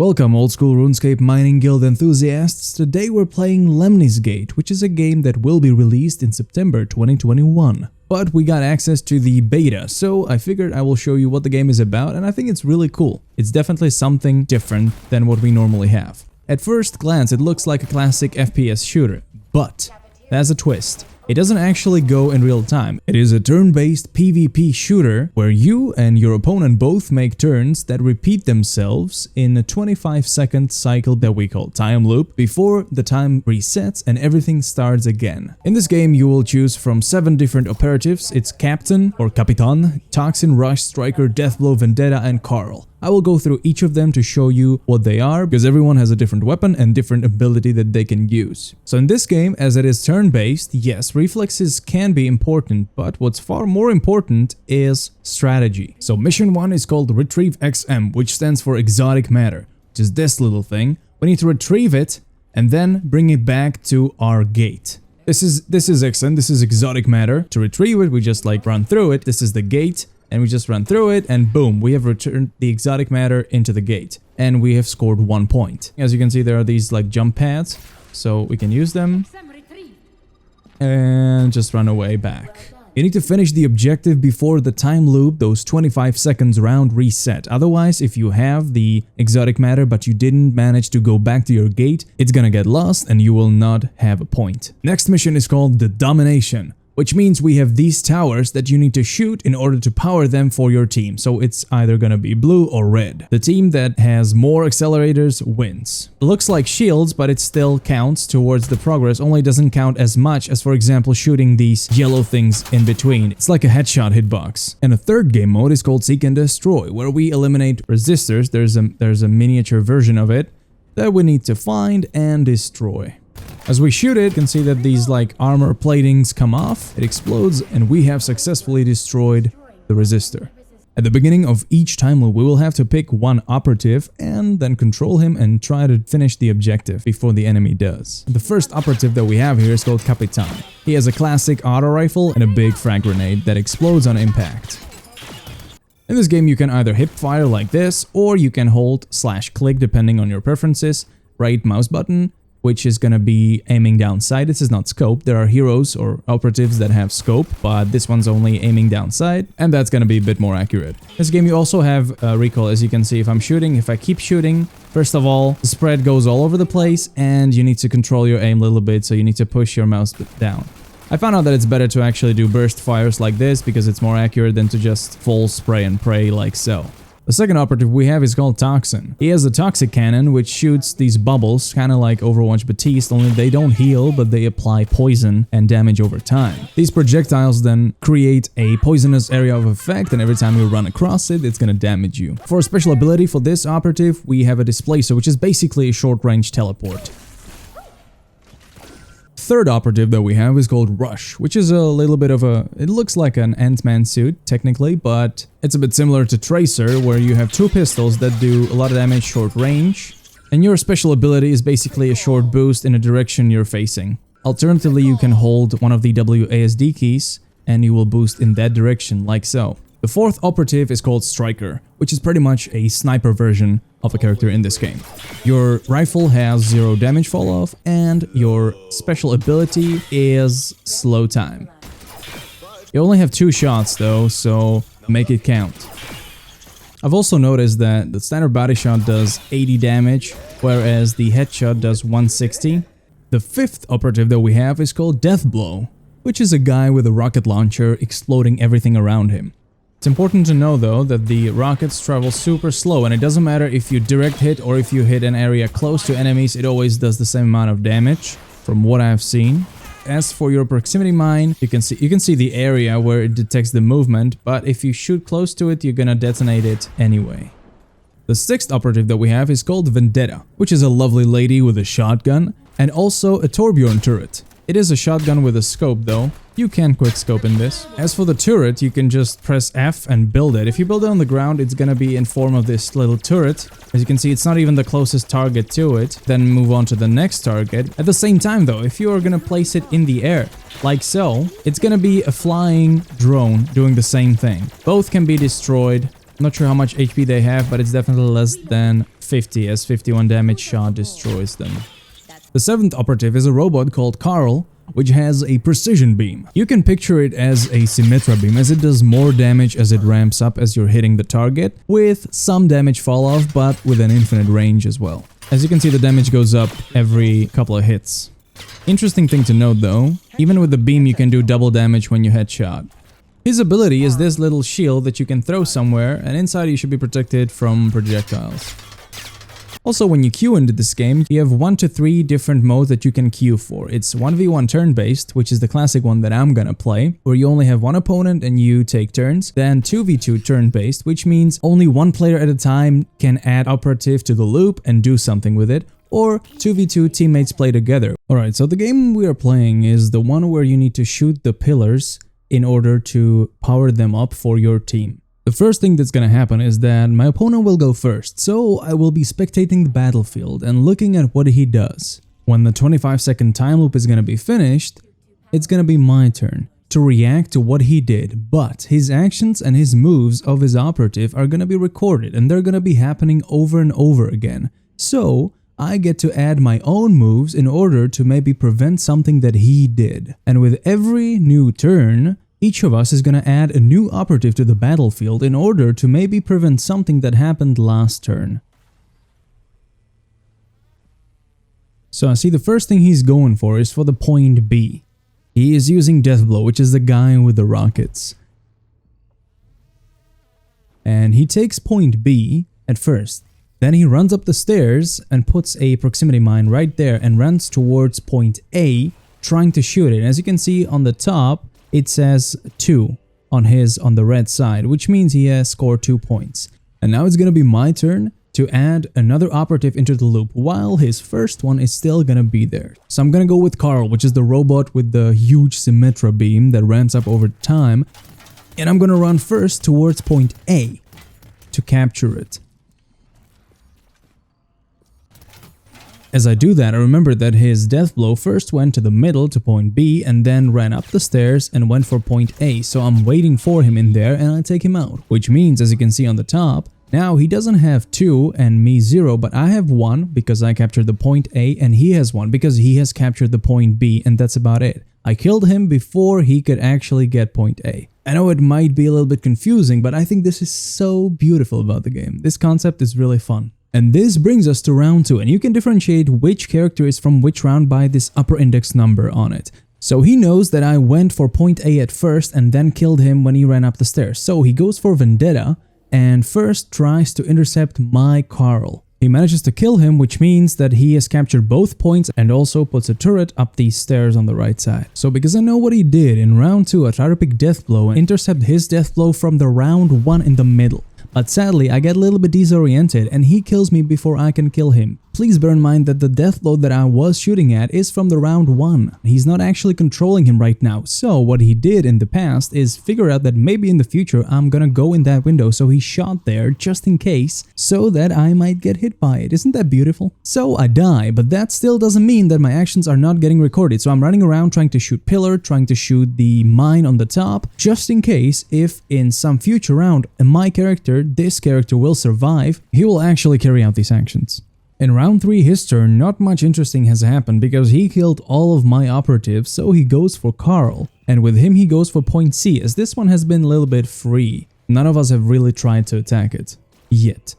Welcome old school RuneScape mining guild enthusiasts. Today we're playing Lemnis Gate, which is a game that will be released in September 2021. But we got access to the beta, so I figured I will show you what the game is about, and I think it's really cool. It's definitely something different than what we normally have. At first glance it looks like a classic FPS shooter, but there's a twist. It doesn't actually go in real time. It is a turn-based PvP shooter where you and your opponent both make turns that repeat themselves in a 25-second cycle that we call time loop before the time resets and everything starts again. In this game you will choose from 7 different operatives. It's Captain or Capitan, Toxin, Rush, Striker, Deathblow, Vendetta and Carl. I will go through each of them to show you what they are, because everyone has a different weapon and different ability that they can use. So in this game, as it is turn-based, yes, reflexes can be important, but what's far more important is strategy. So mission 1 is called Retrieve XM, which stands for Exotic Matter, which is this little thing. We need to retrieve it and then bring it back to our gate. This is XM, this is Exotic Matter. To retrieve it, we just run through it. This is the gate. And we just run through it and boom, we have returned the exotic matter into the gate. And we have scored 1 point. As you can see, there are these jump pads, so we can use them. And just run away back. You need to finish the objective before the time loop, those 25 seconds round reset. Otherwise, if you have the exotic matter but you didn't manage to go back to your gate, it's gonna get lost and you will not have a point. Next mission is called the Domination, which means we have these towers that you need to shoot in order to power them for your team. So it's either gonna be blue or red. The team that has more accelerators wins. It looks like shields, but it still counts towards the progress, only doesn't count as much as, for example, shooting these yellow things in between. It's like a headshot hitbox. And a third game mode is called Seek and Destroy, where we eliminate resistors. There's a miniature version of it that we need to find and destroy. As we shoot it, you can see that these armor platings come off, it explodes, and we have successfully destroyed the resistor. At the beginning of each time loop, we will have to pick one operative and then control him and try to finish the objective before the enemy does. The first operative that we have here is called Capitan. He has a classic auto rifle and a big frag grenade that explodes on impact. In this game you can either hip fire like this, or you can hold /click depending on your preferences, right mouse button, which is gonna be aiming down sight. This is not scope. There are heroes or operatives that have scope, but this one's only aiming down sight, and that's gonna be a bit more accurate. In this game you also have recoil. As you can see, if I keep shooting, first of all, the spread goes all over the place, and you need to control your aim a little bit, so you need to push your mouse down. I found out that it's better to actually do burst fires like this, because it's more accurate than to just full spray and pray like so. The second operative we have is called Toxin. He has a toxic cannon which shoots these bubbles, kinda like Overwatch Batiste, only they don't heal but they apply poison and damage over time. These projectiles then create a poisonous area of effect, and every time you run across it, it's gonna damage you. For a special ability for this operative, we have a Displacer, which is basically a short-range teleport. Third operative that we have is called Rush, which is a little bit of it looks like an Ant-Man suit technically, but it's a bit similar to Tracer, where you have 2 pistols that do a lot of damage short range, and your special ability is basically a short boost in a direction you're facing. Alternatively, you can hold one of the WASD keys and you will boost in that direction like so. The fourth operative is called Striker, which is pretty much a sniper version of a character in this game. Your rifle has 0 damage fall off, and your special ability is slow time. You only have 2 shots though, so make it count. I've also noticed that the standard body shot does 80 damage, whereas the headshot does 160. The fifth operative that we have is called Deathblow, which is a guy with a rocket launcher exploding everything around him. It's important to know though that the rockets travel super slow, and it doesn't matter if you direct hit or if you hit an area close to enemies, it always does the same amount of damage from what I've seen. As for your proximity mine, you can see the area where it detects the movement, but if you shoot close to it, you're gonna detonate it anyway. The sixth operative that we have is called Vendetta, which is a lovely lady with a shotgun and also a Torbjorn turret. It is a shotgun with a scope though. You can quick scope in this. As for the turret, you can just press F and build it. If you build it on the ground, it's gonna be in form of this little turret. As you can see, it's not even the closest target to it. Then move on to the next target. At the same time though, if you are gonna place it in the air, like so, it's gonna be a flying drone doing the same thing. Both can be destroyed Not sure how much HP they have, but it's definitely less than 50, as 51 damage shot destroys them. The 7th operative is a robot called Carl, which has a precision beam. You can picture it as a Symmetra beam, as it does more damage as it ramps up as you're hitting the target, with some damage fall off, but with an infinite range as well. As you can see, the damage goes up every couple of hits. Interesting thing to note though, even with the beam you can do double damage when you headshot. His ability is this little shield that you can throw somewhere, and inside you should be protected from projectiles. Also, when you queue into this game, you have 1 to 3 different modes that you can queue for. It's 1v1 turn-based, which is the classic one that I'm gonna play, where you only have one opponent and you take turns. Then 2v2 turn-based, which means only one player at a time can add operative to the loop and do something with it. Or 2v2 teammates play together. Alright, so the game we are playing is the one where you need to shoot the pillars in order to power them up for your team. The first thing that's gonna happen is that my opponent will go first, so I will be spectating the battlefield and looking at what he does. When the 25-second time loop is gonna be finished, it's gonna be my turn to react to what he did, but his actions and his moves of his operative are gonna be recorded and they're gonna be happening over and over again. So I get to add my own moves in order to maybe prevent something that he did. And with every new turn, each of us is going to add a new operative to the battlefield in order to maybe prevent something that happened last turn. So I see the first thing he's going for is for the point B. He is using Deathblow, which is the guy with the rockets. And he takes point B at first. Then he runs up the stairs and puts a proximity mine right there and runs towards point A, trying to shoot it. And as you can see on the top, it says 2 on the red side, which means he has scored 2 points. And now it's gonna be my turn to add another operative into the loop while his first one is still gonna be there. So I'm gonna go with Carl, which is the robot with the huge Symmetra beam that ramps up over time. And I'm gonna run first towards point A to capture it. As I do that, I remember that his death blow first went to the middle to point B and then ran up the stairs and went for point A, so I'm waiting for him in there and I take him out. Which means, as you can see on the top, now he doesn't have 2 and me 0, but I have 1 because I captured the point A and he has 1 because he has captured the point B, and that's about it. I killed him before he could actually get point A. I know it might be a little bit confusing, but I think this is so beautiful about the game. This concept is really fun. And this brings us to round 2, and you can differentiate which character is from which round by this upper index number on it. So he knows that I went for point A at first and then killed him when he ran up the stairs. So he goes for Vendetta and first tries to intercept my Carl. He manages to kill him, which means that he has captured both points and also puts a turret up these stairs on the right side. So because I know what he did, in round 2 I try to pick Deathblow and intercept his Deathblow from the round 1 in the middle. But sadly, I get a little bit disoriented and he kills me before I can kill him. Please bear in mind that the Deathblow that I was shooting at is from the round 1. He's not actually controlling him right now, so what he did in the past is figure out that maybe in the future I'm gonna go in that window, so he shot there just in case, so that I might get hit by it. Isn't that beautiful? So I die, but that still doesn't mean that my actions are not getting recorded, so I'm running around trying to shoot pillar, trying to shoot the mine on the top, just in case if in some future round this character will survive, he will actually carry out these actions. In round 3 his turn, not much interesting has happened because he killed all of my operatives, so he goes for Carl. And with him he goes for point C, as this one has been a little bit free. None of us have really tried to attack it. Yet.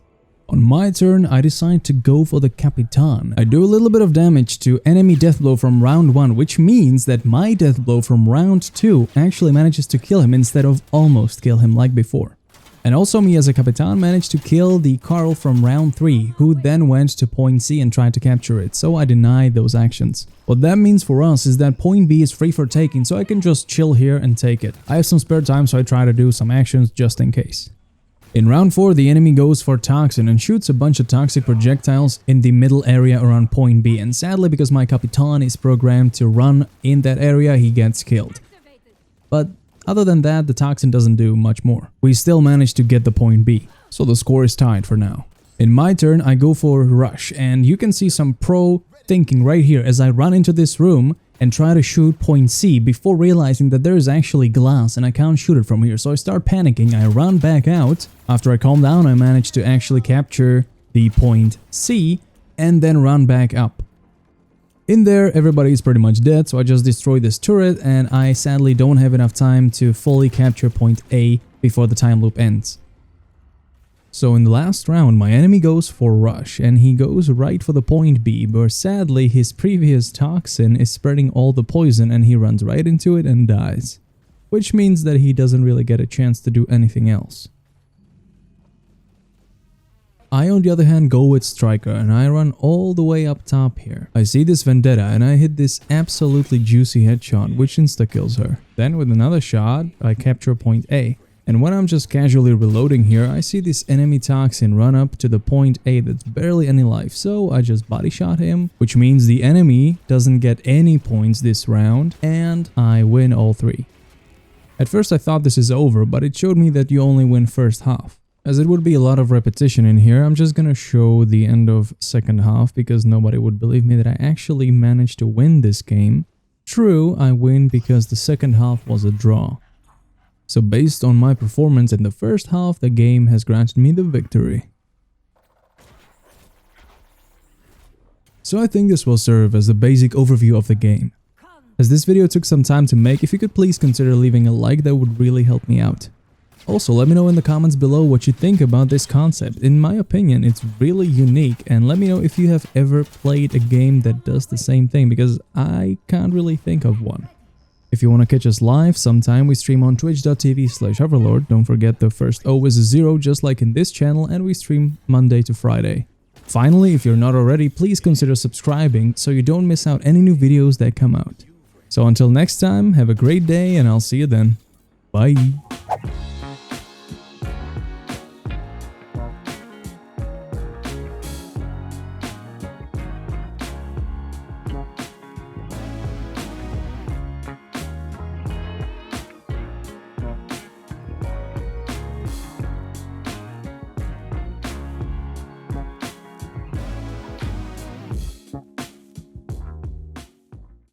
On my turn, I decide to go for the Capitan. I do a little bit of damage to enemy Deathblow from round 1, which means that my Deathblow from round 2 actually manages to kill him instead of almost kill him like before. And also me as a Capitan managed to kill the Carl from round 3, who then went to point C and tried to capture it, so I denied those actions. What that means for us is that point B is free for taking, so I can just chill here and take it. I have some spare time, so I try to do some actions just in case. In round 4, the enemy goes for Toxin and shoots a bunch of toxic projectiles in the middle area around point B, and sadly because my Capitan is programmed to run in that area, he gets killed. But other than that, the Toxin doesn't do much more. We still manage to get the point B, so the score is tied for now. In my turn, I go for Rush, and you can see some pro thinking right here as I run into this room and try to shoot point C before realizing that there is actually glass and I can't shoot it from here. So I start panicking, I run back out. After I calm down, I manage to actually capture the point C and then run back up. In there, everybody is pretty much dead, so I just destroyed this turret and I sadly don't have enough time to fully capture point A before the time loop ends. So in the last round, my enemy goes for rush and he goes right for the point B, but sadly his previous toxin is spreading all the poison and he runs right into it and dies. Which means that he doesn't really get a chance to do anything else. I on the other hand go with Striker and I run all the way up top here. I see this Vendetta and I hit this absolutely juicy headshot which insta-kills her. Then with another shot, I capture point A. And when I'm just casually reloading here, I see this enemy toxin run up to the point A that's barely any life, so I just body shot him, which means the enemy doesn't get any points this round, and I win all three. At first I thought this is over, but it showed me that you only win first half. As it would be a lot of repetition in here, I'm just gonna show the end of second half because nobody would believe me that I actually managed to win this game. True, I win because the second half was a draw. So based on my performance in the first half, the game has granted me the victory. So I think this will serve as a basic overview of the game. As this video took some time to make, if you could please consider leaving a like, that would really help me out. Also, let me know in the comments below what you think about this concept. In my opinion, it's really unique, and let me know if you have ever played a game that does the same thing, because I can't really think of one. If you want to catch us live sometime, we stream on twitch.tv/Overlord. Don't forget the first O is a 0 just like in this channel, and we stream Monday to Friday. Finally, if you're not already, please consider subscribing so you don't miss out any new videos that come out. So until next time, have a great day and I'll see you then. Bye!